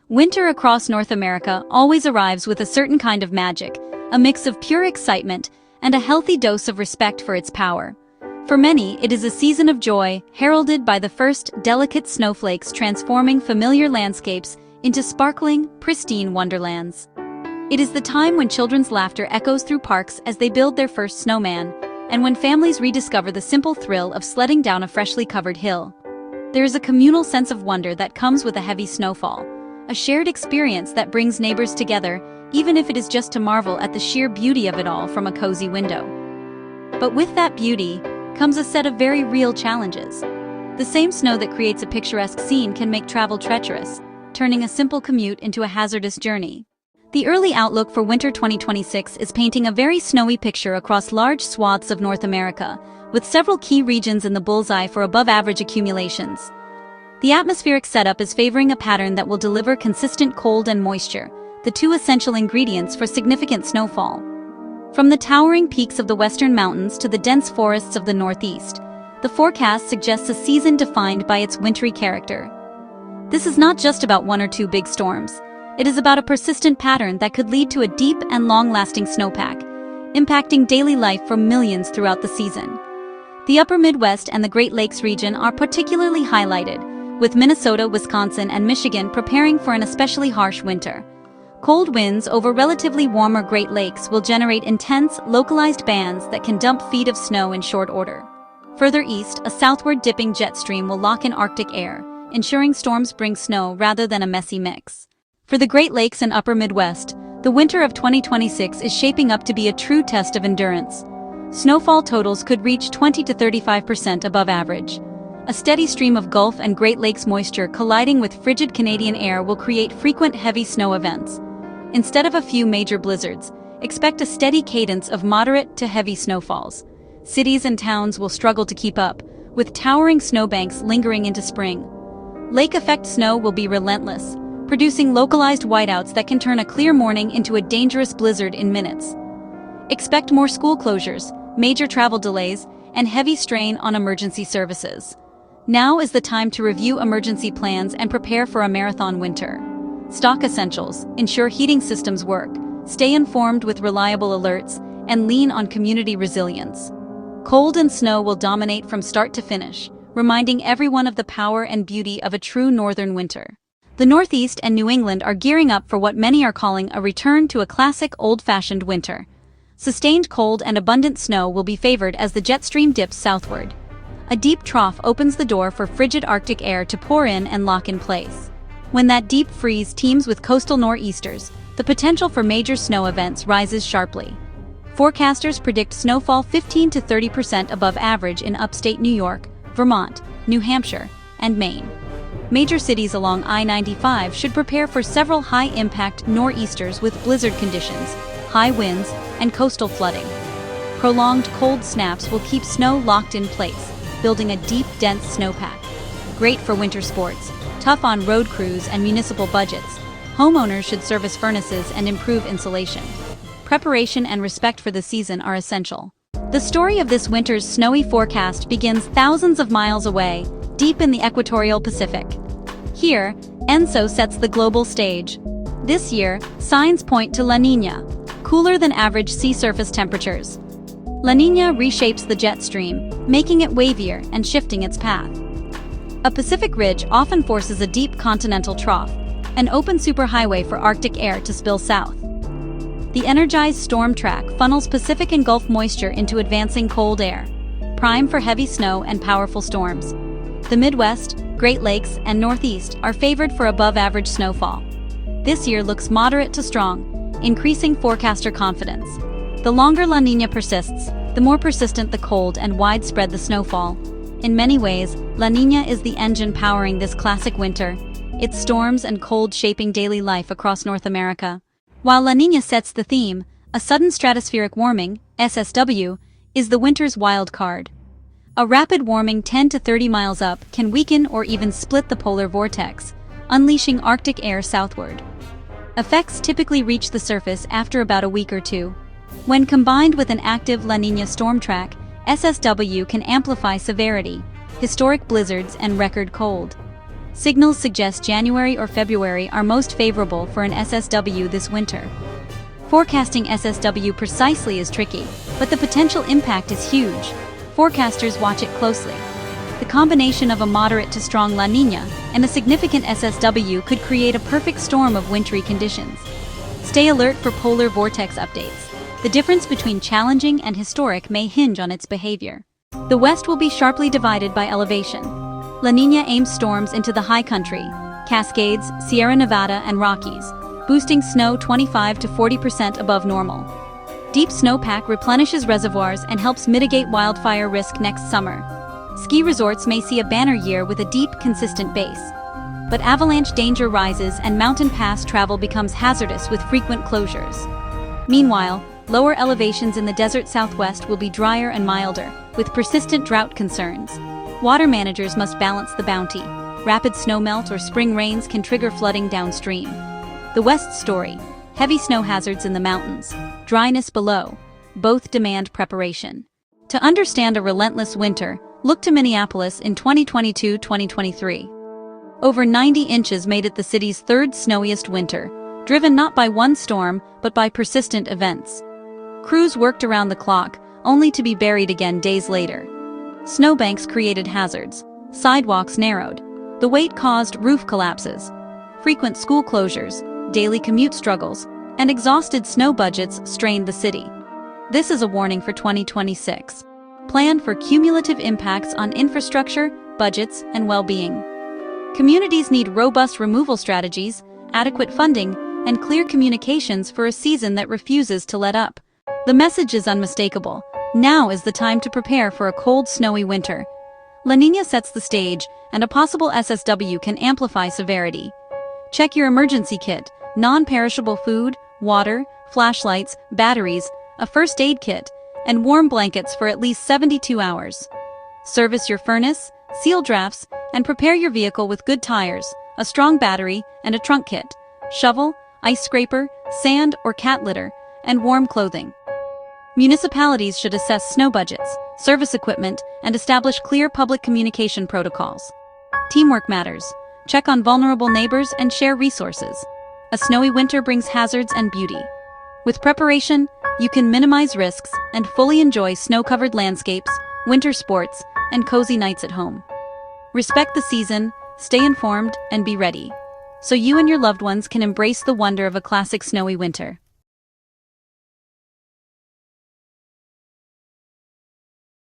Winter across North America always arrives with a certain kind of magic, a mix of pure excitement and a healthy dose of respect for its power. For many, it is a season of joy, heralded by the first delicate snowflakes transforming familiar landscapes into sparkling, pristine wonderlands. It is the time when children's laughter echoes through parks as they build their first snowman, and when families rediscover the simple thrill of sledding down a freshly covered hill. There is a communal sense of wonder that comes with a heavy snowfall, a shared experience that brings neighbors together, even if it is just to marvel at the sheer beauty of it all from a cozy window. But with that beauty comes a set of very real challenges. The same snow that creates a picturesque scene can make travel treacherous, turning a simple commute into a hazardous journey. The early outlook for winter 2026 is painting a very snowy picture across large swaths of North America, with several key regions in the bullseye for above-average accumulations. The atmospheric setup is favoring a pattern that will deliver consistent cold and moisture, the two essential ingredients for significant snowfall. From the towering peaks of the western mountains to the dense forests of the northeast, the forecast suggests a season defined by its wintry character. This is not just about one or two big storms. It is about a persistent pattern that could lead to a deep and long-lasting snowpack, impacting daily life for millions throughout the season. The upper Midwest and the Great Lakes region are particularly highlighted, with Minnesota, Wisconsin, and Michigan preparing for an especially harsh winter. Cold winds over relatively warmer Great Lakes will generate intense, localized bands that can dump feet of snow in short order. Further east, a southward dipping jet stream will lock in Arctic air, ensuring storms bring snow rather than a messy mix. For the Great Lakes and upper Midwest, the winter of 2026 is shaping up to be a true test of endurance. Snowfall totals could reach 20 to 35% above average. A steady stream of Gulf and Great Lakes moisture colliding with frigid Canadian air will create frequent heavy snow events. Instead of a few major blizzards, expect a steady cadence of moderate to heavy snowfalls. Cities and towns will struggle to keep up, with towering snowbanks lingering into spring. Lake-effect snow will be relentless, producing localized whiteouts that can turn a clear morning into a dangerous blizzard in minutes. Expect more school closures, major travel delays, and heavy strain on emergency services. Now is the time to review emergency plans and prepare for a marathon winter. Stock essentials, ensure heating systems work, stay informed with reliable alerts, and lean on community resilience. Cold and snow will dominate from start to finish, reminding everyone of the power and beauty of a true northern winter. The Northeast and New England are gearing up for what many are calling a return to a classic old-fashioned winter. Sustained cold and abundant snow will be favored as the jet stream dips southward. A deep trough opens the door for frigid Arctic air to pour in and lock in place. When that deep freeze teams with coastal nor'easters, the potential for major snow events rises sharply. Forecasters predict snowfall 15 to 30% above average in upstate New York, Vermont, New Hampshire, and Maine. Major cities along I-95 should prepare for several high-impact nor'easters with blizzard conditions, high winds, and coastal flooding. Prolonged cold snaps will keep snow locked in place, building a deep, dense snowpack. Great for winter sports, tough on road crews and municipal budgets. Homeowners should service furnaces and improve insulation. Preparation and respect for the season are essential. The story of this winter's snowy forecast begins thousands of miles away, deep in the equatorial Pacific. Here, ENSO sets the global stage. This year, signs point to La Niña, cooler than average sea surface temperatures. La Niña reshapes the jet stream, making it wavier and shifting its path. A Pacific ridge often forces a deep continental trough, an open superhighway for Arctic air to spill south. The energized storm track funnels Pacific and Gulf moisture into advancing cold air, prime for heavy snow and powerful storms. The Midwest, Great Lakes, and Northeast are favored for above-average snowfall. This year looks moderate to strong, increasing forecaster confidence. The longer La Niña persists, the more persistent the cold and widespread the snowfall. In many ways, La Niña is the engine powering this classic winter, its storms and cold shaping daily life across North America. While La Niña sets the theme, a sudden stratospheric warming, SSW, is the winter's wild card. A rapid warming 10 to 30 miles up can weaken or even split the polar vortex, unleashing Arctic air southward. Effects typically reach the surface after about a week or two. When combined with an active La Niña storm track, SSW can amplify severity, historic blizzards, and record cold. Signals suggest January or February are most favorable for an SSW this winter. Forecasting SSW precisely is tricky, but the potential impact is huge. Forecasters watch it closely. The combination of a moderate to strong La Niña and a significant SSW could create a perfect storm of wintry conditions. Stay alert for polar vortex updates. The difference between challenging and historic may hinge on its behavior. The West will be sharply divided by elevation. La Niña aims storms into the high country, Cascades, Sierra Nevada, and Rockies, boosting snow 25 to 40% above normal. Deep snowpack replenishes reservoirs and helps mitigate wildfire risk next summer. Ski resorts may see a banner year with a deep, consistent base. But avalanche danger rises and mountain pass travel becomes hazardous with frequent closures. Meanwhile, lower elevations in the desert southwest will be drier and milder, with persistent drought concerns. Water managers must balance the bounty. Rapid snowmelt or spring rains can trigger flooding downstream. The West's story: heavy snow hazards in the mountains, dryness below, both demand preparation. To understand a relentless winter, look to Minneapolis in 2022-2023. Over 90 inches made it the city's third snowiest winter, driven not by one storm, but by persistent events. Crews worked around the clock, only to be buried again days later. Snowbanks created hazards, sidewalks narrowed. The weight caused roof collapses. Frequent school closures, daily commute struggles, and exhausted snow budgets strained the city. This is a warning for 2026. Plan for cumulative impacts on infrastructure, budgets, and well-being. Communities need robust removal strategies, adequate funding, and clear communications for a season that refuses to let up. The message is unmistakable. Now is the time to prepare for a cold, snowy winter. La Niña sets the stage, and a possible SSW can amplify severity. Check your emergency kit: non-perishable food, water, flashlights, batteries, a first aid kit, and warm blankets for at least 72 hours. Service your furnace, seal drafts, and prepare your vehicle with good tires, a strong battery, and a trunk kit, shovel, ice scraper, sand or cat litter, and warm clothing. Municipalities should assess snow budgets, service equipment, and establish clear public communication protocols. Teamwork matters. Check on vulnerable neighbors and share resources. A snowy winter brings hazards and beauty. With preparation, you can minimize risks and fully enjoy snow-covered landscapes, winter sports, and cozy nights at home. Respect the season, stay informed, and be ready, so you and your loved ones can embrace the wonder of a classic snowy winter.